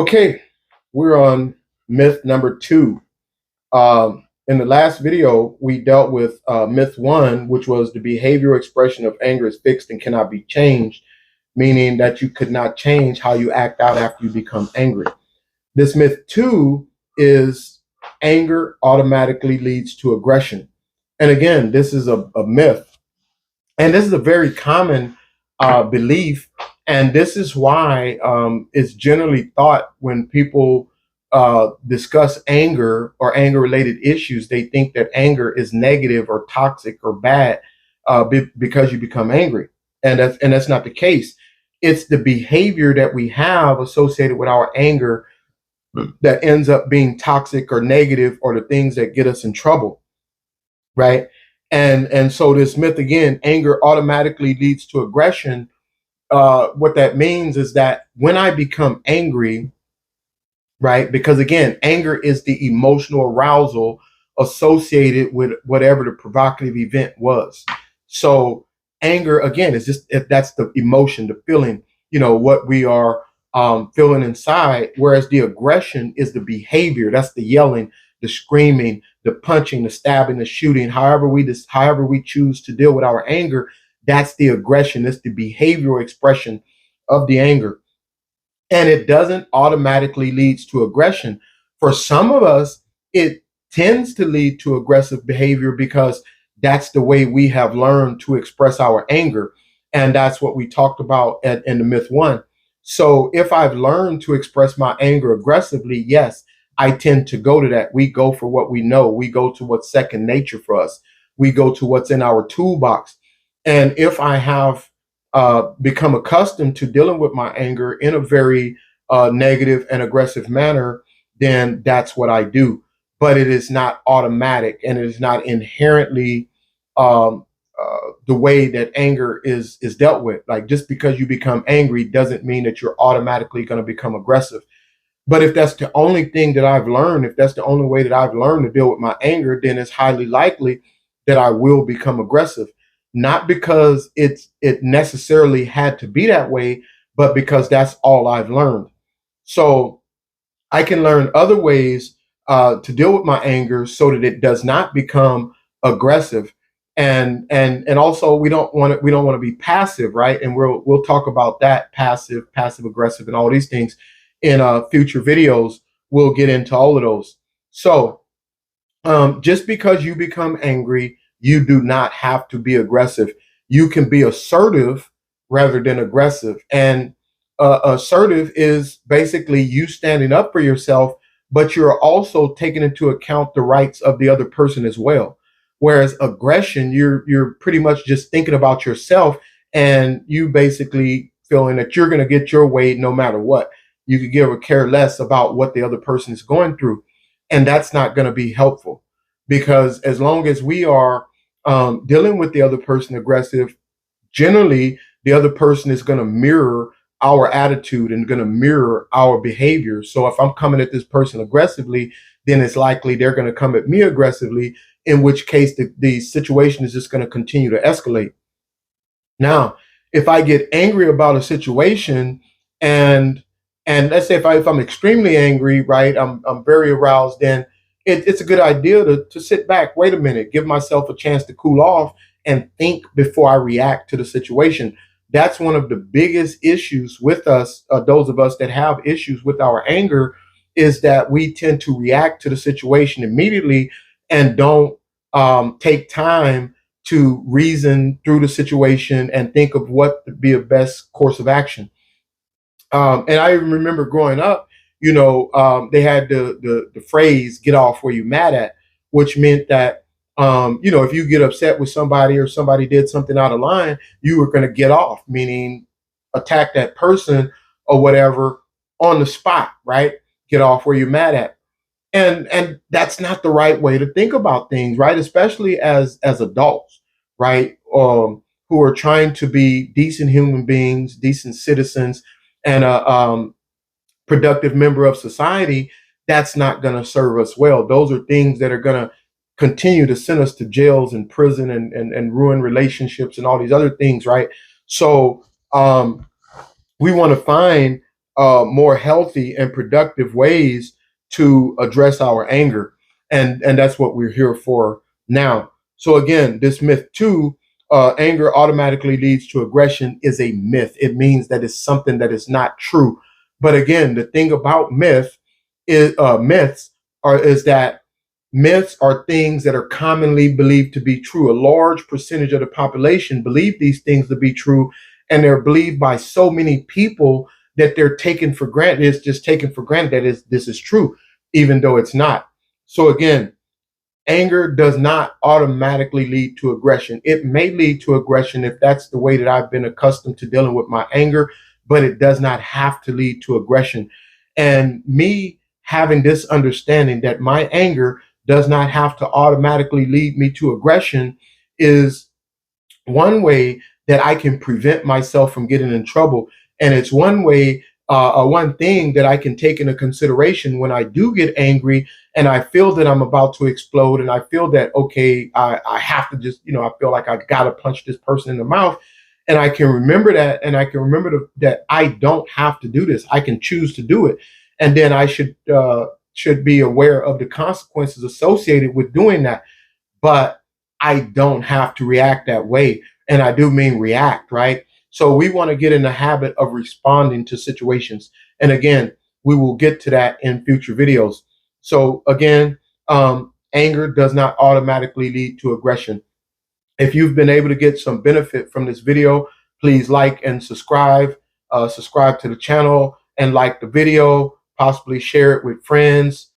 Okay, we're on myth number 2. In the last video, we dealt with myth 1, which was the behavioral expression of anger is fixed and cannot be changed, meaning that you could not change how you act out after you become angry. This myth 2 is anger automatically leads to aggression. And again, this is a myth. And this is a very common belief. And this is why it's generally thought when people discuss anger or anger related issues, they think that anger is negative or toxic or bad because you become angry. And that's not the case. It's the behavior that we have associated with our anger that ends up being toxic or negative, or the things that get us in trouble, right? And so this myth again, anger automatically leads to aggression. What that means is that when I become angry, right? Because again, anger is the emotional arousal associated with whatever the provocative event was. So anger again is just, if that's the emotion, the feeling, what we are feeling inside. Whereas the aggression is the behavior. That's the yelling, the screaming, the punching, the stabbing, the shooting. However we choose to deal with our anger, that's the aggression. It's the behavioral expression of the anger. And it doesn't automatically lead to aggression. For some of us, it tends to lead to aggressive behavior because that's the way we have learned to express our anger. And that's what we talked about in the myth 1. So if I've learned to express my anger aggressively, yes, I tend to go to that. We go for what we know. We go to what's second nature for us. We go to what's in our toolbox. And if I have become accustomed to dealing with my anger in a very negative and aggressive manner, then that's what I do. But it is not automatic, and it is not inherently the way that anger is dealt with. Like, just because you become angry doesn't mean that you're automatically going to become aggressive. But if that's the only thing that I've learned, if that's the only way that I've learned to deal with my anger, then it's highly likely that I will become aggressive. Not because it necessarily had to be that way, but because that's all I've learned. So I can learn other ways to deal with my anger so that it does not become aggressive. And also we don't want to be passive, right? And we'll talk about that, passive aggressive, and all these things in future videos. We'll get into all of those. So just because you become angry, you do not have to be aggressive. You can be assertive rather than aggressive. And assertive is basically you standing up for yourself, but you're also taking into account the rights of the other person as well. Whereas aggression, you're pretty much just thinking about yourself, and you basically feeling that you're going to get your way no matter what. You could give a care less about what the other person is going through. And that's not going to be helpful, because as long as we are dealing with the other person aggressive, generally the other person is going to mirror our attitude and going to mirror our behavior. So if I'm coming at this person aggressively, then it's likely they're going to come at me aggressively, in which case the situation is just going to continue to escalate. Now, if I get angry about a situation, and let's say if I'm extremely angry, right, I'm very aroused, then it's a good idea to sit back, wait a minute, give myself a chance to cool off and think before I react to the situation. That's one of the biggest issues with us, those of us that have issues with our anger, is that we tend to react to the situation immediately and don't take time to reason through the situation and think of what would be a best course of action. And I even remember growing up, they had the phrase "get off where you mad at," which meant that if you get upset with somebody or somebody did something out of line, you were going to get off, meaning attack that person or whatever on the spot, right? Get off where you're mad at. And that's not the right way to think about things, right? Especially as adults, right? Who are trying to be decent human beings, decent citizens, and productive member of society. That's not going to serve us well. Those are things that are going to continue to send us to jails and prison and ruin relationships and all these other things, right? So we want to find more healthy and productive ways to address our anger. And that's what we're here for now. So again, this myth two, anger automatically leads to aggression, is a myth. It means that it's something that is not true. But again, the thing about myths is that myths are things that are commonly believed to be true. A large percentage of the population believe these things to be true, and they're believed by so many people that they're taken for granted. It's just taken for granted that this is true, even though it's not. So again, anger does not automatically lead to aggression. It may lead to aggression if that's the way that I've been accustomed to dealing with my anger, but it does not have to lead to aggression. And me having this understanding that my anger does not have to automatically lead me to aggression is one way that I can prevent myself from getting in trouble. And it's one way, one thing that I can take into consideration when I do get angry and I feel that I'm about to explode and I feel that, okay, I have to just, I feel like I got to punch this person in the mouth. And I can remember that. And I can remember that I don't have to do this. I can choose to do it. And then I should be aware of the consequences associated with doing that. But I don't have to react that way. And I do mean react, right? So we want to get in the habit of responding to situations. And again, we will get to that in future videos. So again, anger does not automatically lead to aggression. If you've been able to get some benefit from this video, please like and subscribe. Subscribe to the channel and like the video, possibly share it with friends.